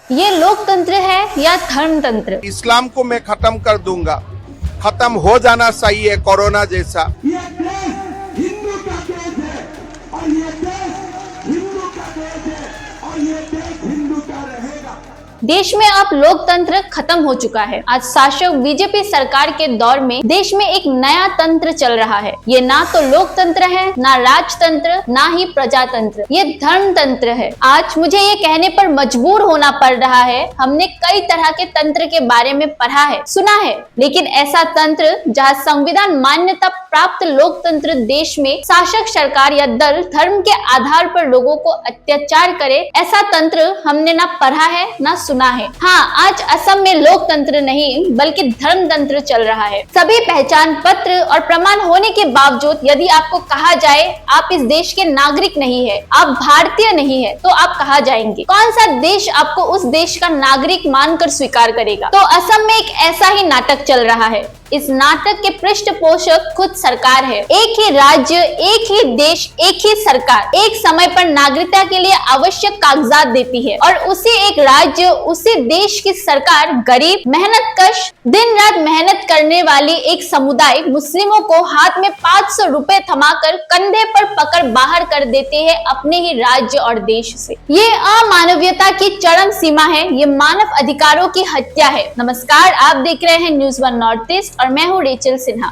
ये लोकतंत्र है या धर्मतंत्र? इस्लाम को मैं खत्म कर दूंगा, खत्म हो जाना चाहिए कोरोना जैसा। ये देश हिंदू का देश है और ये देश हिंदू का देश है और ये देश हिंदू का रहेगा। देश में अब लोकतंत्र खत्म हो चुका है। आज शासक बीजेपी सरकार के दौर में देश में एक नया तंत्र चल रहा है। ये ना तो लोकतंत्र है, ना राजतंत्र, ना ही प्रजातंत्र, ये धर्मतंत्र है। आज मुझे ये कहने पर मजबूर होना पड़ रहा है, हमने कई तरह के तंत्र के बारे में पढ़ा है, सुना है, लेकिन ऐसा तंत्र जहाँ संविधान मान्यता प्राप्त लोकतंत्र देश में शासक सरकार या दल धर्म के आधार पर लोगों को अत्याचार करे, ऐसा तंत्र हमने ना पढ़ा है ना सुना है। हाँ, आज असम में लोकतंत्र नहीं बल्कि धर्मतंत्र चल रहा है। सभी पहचान पत्र और प्रमाण होने के बावजूद यदि आपको कहा जाए आप इस देश के नागरिक नहीं है, आप भारतीय नहीं है, तो आप कहाँ जाएंगे? कौन सा देश आपको उस देश का नागरिक मानकर स्वीकार करेगा? तो असम में एक ऐसा ही नाटक चल रहा है। इस नाटक के पृष्ठपोषक खुद सरकार है। एक ही राज्य, एक ही देश, एक ही सरकार एक समय पर नागरिकता के लिए आवश्यक कागजात देती है और उसी एक राज्य, उसी देश की सरकार गरीब, मेहनतकश, दिन रात मेहनत करने वाली एक समुदाय मुस्लिमों को हाथ में 500 रुपए थमाकर कंधे पर पकड़ बाहर कर देते हैं अपने ही राज्य और देश से। ये अमानवीयता की चरम सीमा है, ये मानव अधिकारों की हत्या है। नमस्कार, आप देख रहे हैं न्यूज़ वन नॉर्थ ईस्ट और मैं हूं रेचल सिन्हा।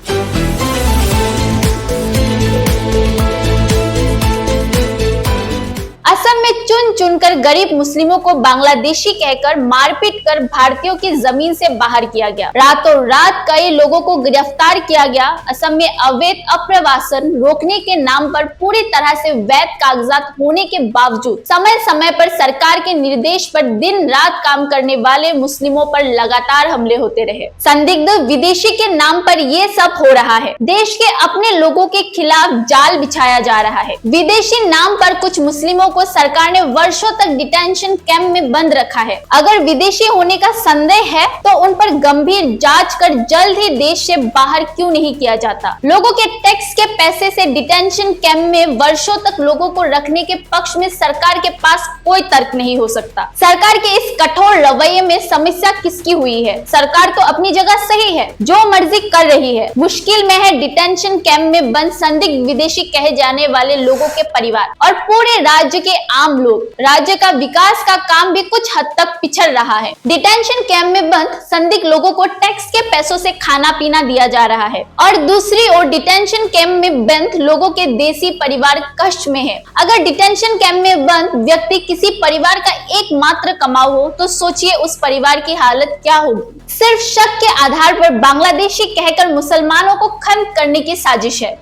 असम में चुन चुनकर गरीब मुस्लिमों को बांग्लादेशी कहकर मारपीट कर भारतीयों की जमीन से बाहर किया गया। रातों रात कई लोगों को गिरफ्तार किया गया। असम में अवैध अप्रवासन रोकने के नाम पर पूरी तरह से वैध कागजात होने के बावजूद समय समय पर सरकार के निर्देश पर दिन रात काम करने वाले मुस्लिमों पर लगातार हमले होते रहे। संदिग्ध विदेशी के नाम पर ये सब हो रहा है। देश के अपने लोगों के खिलाफ जाल बिछाया जा रहा है। विदेशी नाम पर कुछ मुस्लिमों को सरकार ने वर्षों तक डिटेंशन कैंप में बंद रखा है। अगर विदेशी होने का संदेह है तो उन पर गंभीर जांच कर जल्द ही देश से बाहर क्यों नहीं किया जाता? लोगों के टैक्स के पैसे से डिटेंशन कैंप में वर्षों तक लोगों को रखने के पक्ष में सरकार के पास कोई तर्क नहीं हो सकता। सरकार के इस कठोर रवैये में समस्या किसकी हुई है? सरकार तो अपनी जगह सही है, जो मर्जी कर रही है। मुश्किल में है डिटेंशन कैंप में बंद संदिग्ध विदेशी कहे जाने वाले लोगों के परिवार और पूरे राज्य के आम लोग। राज्य का विकास का काम भी कुछ हद तक पिछड़ रहा है। डिटेंशन कैंप में बंद संदिग्ध लोगों को टैक्स के पैसों से खाना पीना दिया जा रहा है और दूसरी ओर डिटेंशन कैंप में बंद लोगों के देसी परिवार कष्ट में है। अगर डिटेंशन कैंप में बंद व्यक्ति किसी परिवार का एकमात्र कमाऊ हो तो सोचिए उस परिवार की हालत क्या होगी। सिर्फ शक के आधार पर बांग्लादेशी कहकर मुसलमानों को खत्म करने की साजिश है।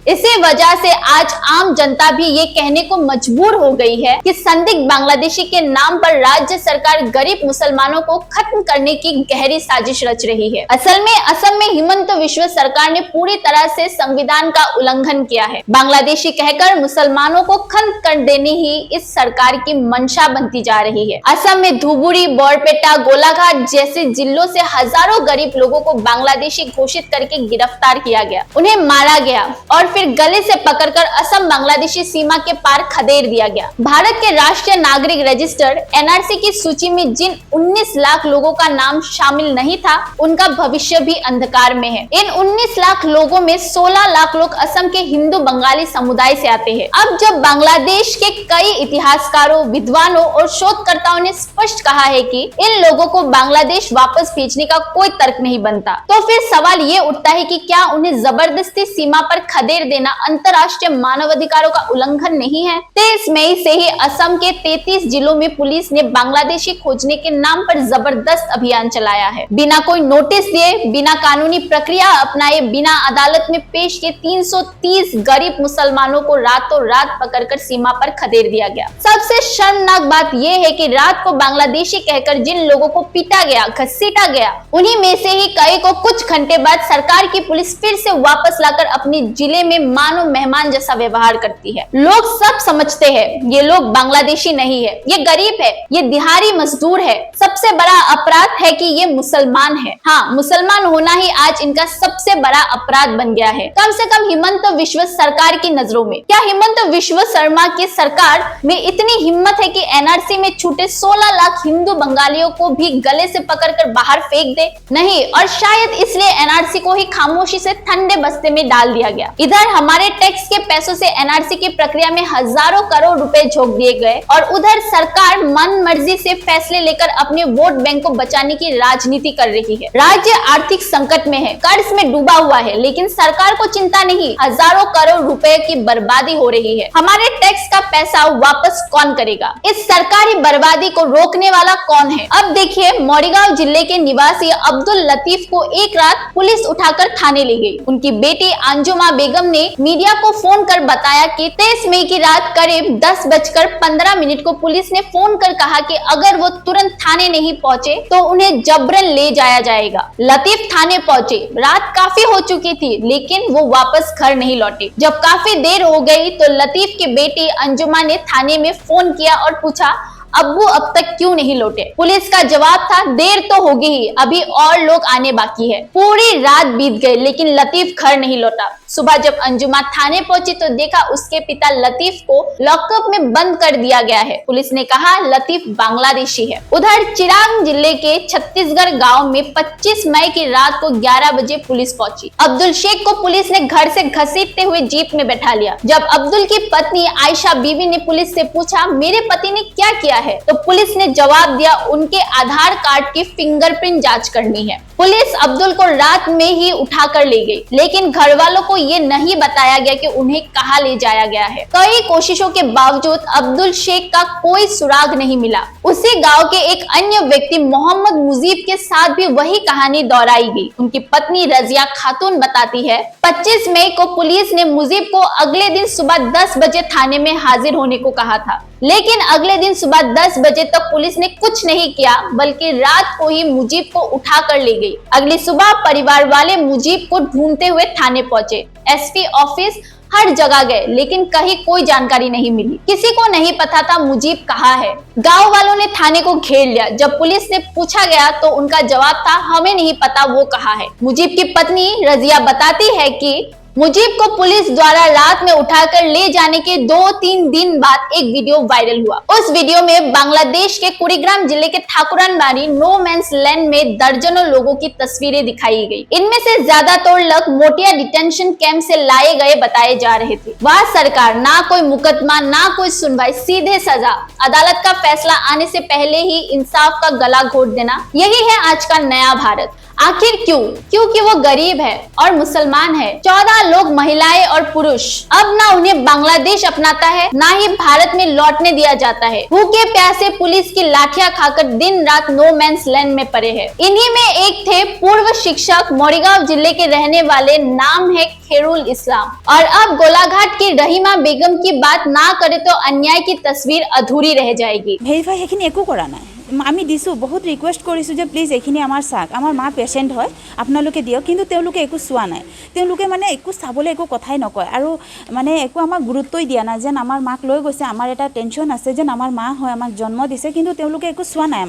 इसी वजह से आज आम जनता भी ये कहने को मजबूर हो गई है कि संदिग्ध बांग्लादेशी के नाम पर राज्य सरकार गरीब मुसलमानों को खत्म करने की गहरी साजिश रच रही है। असल में असम में हिमंत विश्व सरकार ने पूरी तरह से संविधान का उल्लंघन किया है। बांग्लादेशी कहकर मुसलमानों को खत्म कर देने ही इस सरकार की मंशा बनती जा रही है। असम में धुबुरी, बोरपेटा, गोलाघाट जैसे जिलों से हजारों गरीब लोगों को बांग्लादेशी घोषित करके गिरफ्तार किया गया, उन्हें मारा गया और फिर गले से पकड़कर असम बांग्लादेशी सीमा के पार खदेड़ दिया गया। भारत के राष्ट्रीय नागरिक रजिस्टर एनआरसी की सूची में जिन 19 लाख लोगों का नाम शामिल नहीं था, उनका भविष्य भी अंधकार में है। इन 19 लाख लोगों में 16 लाख लोग असम के हिंदू बंगाली समुदाय से आते हैं। अब जब बांग्लादेश के कई इतिहासकारों, विद्वानों और शोधकर्ताओं ने स्पष्ट कहा है कि इन लोगों को बांग्लादेश वापस भेजने का कोई तर्क नहीं बनता, तो फिर सवाल ये उठता है कि क्या उन्हें जबरदस्ती सीमा पर खदेड़ देना अंतर्राष्ट्रीय मानवाधिकारों का उल्लंघन नहीं है? 23 मई से ही असम के 33 जिलों में पुलिस ने बांग्लादेशी खोजने के नाम पर जबरदस्त अभियान चलाया है। बिना कोई नोटिस दिए, बिना कानूनी प्रक्रिया अपनाए, बिना अदालत में पेश किए 330 गरीब मुसलमानों को रातों रात पकड़कर सीमा पर खदेड़ दिया गया। सबसे शर्मनाक बात यह है कि रात को बांग्लादेशी कहकर जिन लोगों को पीटा गया, घसीटा गया, उन्हीं में से ही कई को कुछ घंटे बाद सरकार की पुलिस फिर से वापस लाकर अपने जिले में मानो मेहमान जैसा व्यवहार करती है। लोग सब समझते हैं ये लोग बांग्लादेशी नहीं है, ये गरीब है, ये दिहाड़ी मजदूर है। सबसे बड़ा अपराध है कि ये मुसलमान है। हाँ, मुसलमान होना ही आज इनका सबसे बड़ा अपराध बन गया है। कम से कम हिमंत विश्व सरकार की नजरों में। क्या हिमंत विश्व शर्मा की सरकार में इतनी हिम्मत है कि एनआरसी में छूटे 16 लाख हिंदू बंगालियों को भी गले से पकड़कर बाहर फेंक दे? नहीं, और शायद इसलिए एनआरसी को ही खामोशी से ठंडे बस्ते में डाल दिया गया। इधर हमारे टैक्स के पैसों से एनआरसी की प्रक्रिया में हजारों करोड़ रुपए झोंक दिए गए और उधर सरकार मन मर्जी से फैसले लेकर अपने वोट बैंक को बचाने की राजनीति कर रही है। राज्य आर्थिक संकट में है, कर्ज में डूबा हुआ है, लेकिन सरकार को चिंता नहीं, हजारों करोड़ रुपए की बर्बादी हो रही है। हमारे टैक्स का पैसा वापस कौन करेगा? इस सरकारी बर्बादी को रोकने वाला कौन है? अब देखिए, मोरीगांव जिले के निवासी अब्दुल लतीफ को एक रात पुलिस उठाकर थाने ले गई। उनकी बेटी अंजुमा बेगम ने मीडिया को फोन कर बताया कि 23 मई की रात करीब 10:15 को पुलिस ने फोन कर कहा कि अगर वो तुरंत थाने नहीं पहुंचे तो उन्हें जबरन ले जाया जाएगा। लतीफ थाने पहुंचे। रात काफी हो चुकी थी, लेकिन वो वापस घर नहीं लौटे। जब काफी देर हो गई तो लतीफ की बेटी अंजुमा ने थाने में फोन किया और पूछा, अब्बू अब तक क्यों नहीं लौटे? पुलिस का जवाब था, देर तो होगी ही, अभी और लोग आने बाकी है। पूरी रात बीत गई, लेकिन लतीफ घर नहीं लौटा। सुबह जब अंजुमा थाने पहुंची तो देखा उसके पिता लतीफ को लॉकअप में बंद कर दिया गया है। पुलिस ने कहा लतीफ बांग्लादेशी है। उधर चिरांग जिले के छत्तीसगढ़ गांव में 25 मई की रात को 11 बजे पुलिस पहुंची। अब्दुल शेख को पुलिस ने घर से घसीटते हुए जीप में बैठा लिया। जब अब्दुल की पत्नी आयशा बीबी ने पुलिस से पूछा, मेरे पति ने क्या किया है, तो पुलिस ने जवाब दिया, उनके आधार कार्ड की फिंगरप्रिंट जांच करनी है। पुलिस अब्दुल को रात में ही उठाकर ले गई, लेकिन घर वालों को ये नहीं बताया गया कि उन्हें कहां ले जाया गया है। कई कोशिशों के बावजूद अब्दुल शेख का कोई सुराग नहीं मिला। उसी गांव के एक अन्य व्यक्ति मोहम्मद मुजीब के साथ भी वही कहानी दोहराई गई। उनकी पत्नी रजिया खातून बताती है, 25 मई को पुलिस ने मुजीब को अगले दिन सुबह 10 बजे थाने में हाजिर होने को कहा था, लेकिन अगले दिन सुबह 10 बजे तक पुलिस ने कुछ नहीं किया, बल्कि रात को ही मुजीब को उठा कर ले गई। अगली सुबह परिवार वाले मुजीब को ढूंढते हुए थाने पहुंचे। एसपी ऑफिस हर जगह गए, लेकिन कहीं कोई जानकारी नहीं मिली। किसी को नहीं पता था मुजीब कहाँ है। गांव वालों ने थाने को घेर लिया। जब पुलिस से पूछा गया तो उनका जवाब था, हमें नहीं पता वो कहाँ है। मुजीब की पत्नी रजिया बताती है कि मुजीब को पुलिस द्वारा रात में उठाकर ले जाने के 2-3 दिन बाद एक वीडियो वायरल हुआ। उस वीडियो में बांग्लादेश के कुड़ीग्राम जिले के ठाकुरानबाड़ी नो मैंस लैंड में दर्जनों लोगों की तस्वीरें दिखाई गई। इनमें से ज्यादातर लोग मोटिया डिटेंशन कैंप से लाए गए बताए जा रहे थे। वह सरकार ना कोई मुकदमा, ना कोई सुनवाई, सीधे सजा। अदालत का फैसला आने से पहले ही इंसाफ का गला घोट देना, यही है आज का नया भारत। आखिर क्यों? क्योंकि वो गरीब है और मुसलमान है। 14 लोग, महिलाएं और पुरुष। अब ना उन्हें बांग्लादेश अपनाता है, ना ही भारत में लौटने दिया जाता है। भूखे प्यासे पुलिस की लाठियां खाकर दिन रात नो मैंस लैंड में पड़े हैं। इन्हीं में एक थे पूर्व शिक्षक, मोरीगांव जिले के रहने वाले, नाम है खैरुल इस्लाम। और अब गोलाघाट की रहीमा बेगम की बात ना करे तो अन्याय की तस्वीर अधूरी रह जाएगी। भेरिफाई সেইখিনি একো কৰা নাই। আমি দিছোঁ, বহুত ৰিকুৱেষ্ট কৰিছোঁ যে প্লিজ এইখিনি আমাৰ চাওক, আমাৰ মা পেচেণ্ট হয়, আপোনালোকে দিয়ক। কিন্তু তেওঁলোকে একো চোৱা নাই। তেওঁলোকে মানে একো চাবলৈ একো কথাই নকয় আৰু মানে একো আমাক গুৰুত্বই দিয়া নাই। যেন আমাৰ মাক লৈ গৈছে, আমাৰ এটা টেনশ্যন আছে, যেন আমাৰ মা হয়, আমাক জন্ম দিছে, কিন্তু তেওঁলোকে একো চোৱা নাই।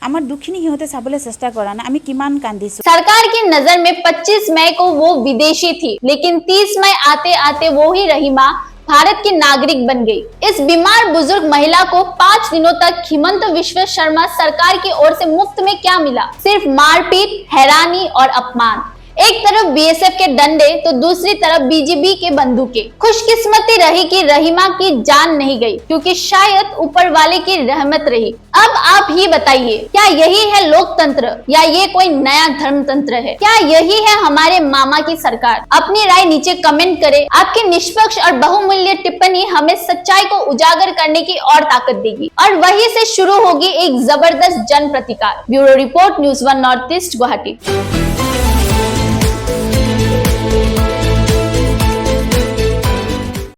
আমাৰ দুখখিনি সিহঁতে চাবলৈ চেষ্টা কৰা নাই। আমি কিমান কান্দিছোঁ। सरकार की नजर में 25 मई को वो विदेशी थी, लेकिन 30 मई आते आते वो ही रहीमा भारत की नागरिक बन गई। इस बीमार बुजुर्ग महिला को 5 दिनों तक हिमंत विश्व शर्मा सरकार की ओर से मुफ्त में क्या मिला? सिर्फ मारपीट, हैरानी और अपमान। एक तरफ बीएसएफ के डंडे तो दूसरी तरफ बीजीबी के बंदूकें। खुशकिस्मती रही कि रहीमा की जान नहीं गई, क्योंकि शायद ऊपर वाले की रहमत रही। अब आप ही बताइए, क्या यही है लोकतंत्र या ये कोई नया धर्मतंत्र है? क्या यही है हमारे मामा की सरकार? अपनी राय नीचे कमेंट करें। आपकी निष्पक्ष और बहुमूल्य टिप्पणी हमें सच्चाई को उजागर करने की और ताकत देगी, और वहीं से शुरू होगी एक जबरदस्त जन प्रतिकार। Bureau report, news 1 north east, Guwahati.